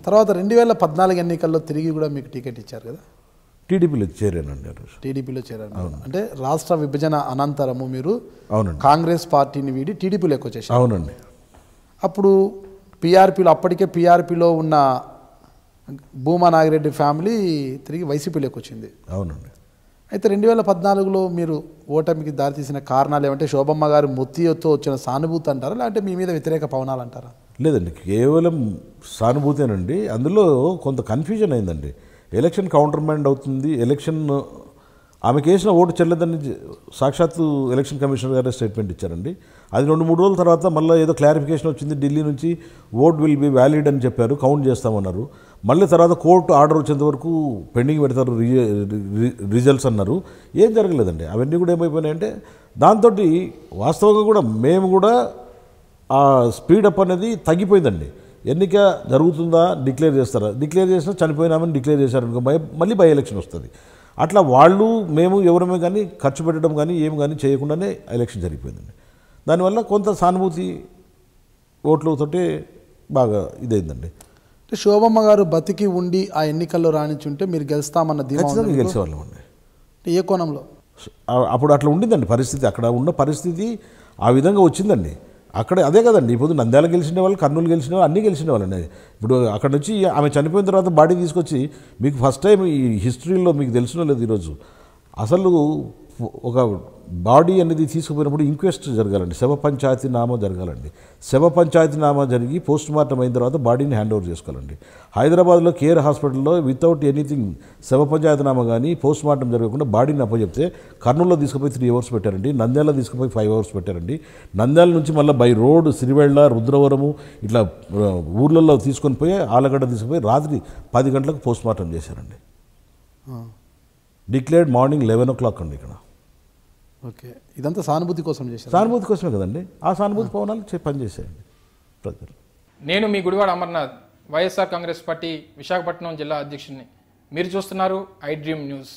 తర్వాత 2014 ఎన్నికల్లో తిరిగి కూడా మీకు టికెట్ ఇచ్చారు కదా? టీడీపీలో చేరానండి. టీడీపీలో చేరారు. అంటే రాష్ట్ర విభజన అనంతరము మీరు అవునండి కాంగ్రెస్ పార్టీని వీడి టీడీపీలోకి వచ్చేసారు. అవునండి. అప్పుడు పీఆర్పీలో అప్పటికే పీఆర్పీలో ఉన్న భూమా నాగిరెడ్డి ఫ్యామిలీ తిరిగి వైసీపీలోకి వచ్చింది. అవునండి. అయితే 2014లో మీరు ఓటమికి దారితీసిన కారణాలు ఏమంటే శోభమ్మ గారు మొత్తితో వచ్చిన సానుభూతి అంటారా, లేదంటే మీ మీద వ్యతిరేక పవనాలు అంటారా? లేదండి, కేవలం సానుభూతేనండి. అందులో కొంత కన్ఫ్యూజన్ అయిందండి. ఎలక్షన్ కౌంటర్ మైండ్ అవుతుంది, ఎలక్షన్ ఆమెకు వేసిన ఓటు చెల్లదని సాక్షాత్తు ఎలక్షన్ కమిషనర్ గారే స్టేట్మెంట్ ఇచ్చారండి. అది 2-3 రోజుల తర్వాత మళ్ళీ ఏదో క్లారిఫికేషన్ వచ్చింది, ఢిల్లీ నుంచి ఓట్ విల్ బి వ్యాలిడ్ అని చెప్పారు, కౌంట్ చేస్తామన్నారు. మళ్ళీ తర్వాత కోర్టు ఆర్డర్ వచ్చేంత వరకు పెండింగ్ పెడతారు రిజల్ట్స్ అన్నారు. ఏం జరగలేదండి. అవన్నీ కూడా ఏమైపోయినాయంటే దాంతో వాస్తవంగా కూడా మేము కూడా ఆ స్పీడప్ అనేది తగ్గిపోయిందండి. ఎన్నిక జరుగుతుందా, డిక్లేర్ చేస్తారా, డిక్లేర్ చేసినా చనిపోయినామని డిక్లేర్ చేశారనుకో మళ్ళీ బై ఎలక్షన్ వస్తుంది. అట్లా వాళ్ళు మేము ఎవరమే కానీ ఖర్చు పెట్టడం కానీ ఏం కానీ చేయకుండానే ఎలక్షన్ జరిగిపోయిందండి. దానివల్ల కొంత సానుభూతి ఓట్లతోటే బాగా ఇదైందండి. అంటే శోభమ్మ గారు బతికి ఉండి ఆ ఎన్నికల్లో రాణించుంటే మీరు గెలుస్తామన్న ఖచ్చితంగా గెలిచేవాళ్ళం అండి. ఏ కోణంలో? అప్పుడు అట్లా ఉండిందండి పరిస్థితి, అక్కడ ఉన్న పరిస్థితి ఆ విధంగా వచ్చిందండి. అక్కడ అదే కదండి, ఇప్పుడు నంద్యాల గెలిచిన వాళ్ళు, కర్నూలు గెలిచిన వాళ్ళు, అన్నీ గెలిచిన వాళ్ళండి. ఇప్పుడు అక్కడ నుంచి ఆమె చనిపోయిన తర్వాత బాడీ తీసుకొచ్చి మీకు ఫస్ట్ టైం ఈ హిస్టరీలో మీకు తెలిసిన లేదు ఈరోజు అసలు ఒక బాడీ అనేది తీసుకుపోయినప్పుడు ఇంక్వెస్ట్ జరగాలండి, శవ పంచాయతీనామా జరగాలండి. శవ పంచాయతీనామా జరిగి పోస్ట్ మార్టం అయిన తర్వాత బాడీని హ్యాండ్ ఓవర్ చేసుకోవాలండి. హైదరాబాద్లో కేర్ హాస్పిటల్లో వితౌట్ ఎనీథింగ్ శవ పంచాయతీనామా కానీ పోస్ట్ మార్టం జరగకుండా బాడీని అప్పచెప్తే కర్నూలులో తీసుకుపోయి 3 hours పెట్టారండి, నంద్యాలలో తీసుకుపోయి 5 hours పెట్టారండి. నంద్యాల నుంచి మళ్ళీ బై రోడ్ సిరివెళ్ళ, రుద్రవరము ఇట్లా ఊర్లలో తీసుకొని పోయి ఆలగడ్డ తీసుకుపోయి రాత్రి 10 గంటలకు పోస్ట్ మార్టం చేశారండి. డిక్లేర్డ్ మార్నింగ్ 11 o'clock అండి ఇక్కడ. ఓకే, ఇదంతా సానుభూతి కోసం చేశారు. సానుభూతి కోసమే కదండి. ఆ సానుభూతి పవనాలు పనిచేసాయండి ప్రజలు. నేను మీ గుడివాడ అమర్నాథ్, వైఎస్ఆర్ కాంగ్రెస్ పార్టీ విశాఖపట్నం జిల్లా అధ్యక్షుడిని. మీరు చూస్తున్నారు ఐ డ్రీమ్ న్యూస్.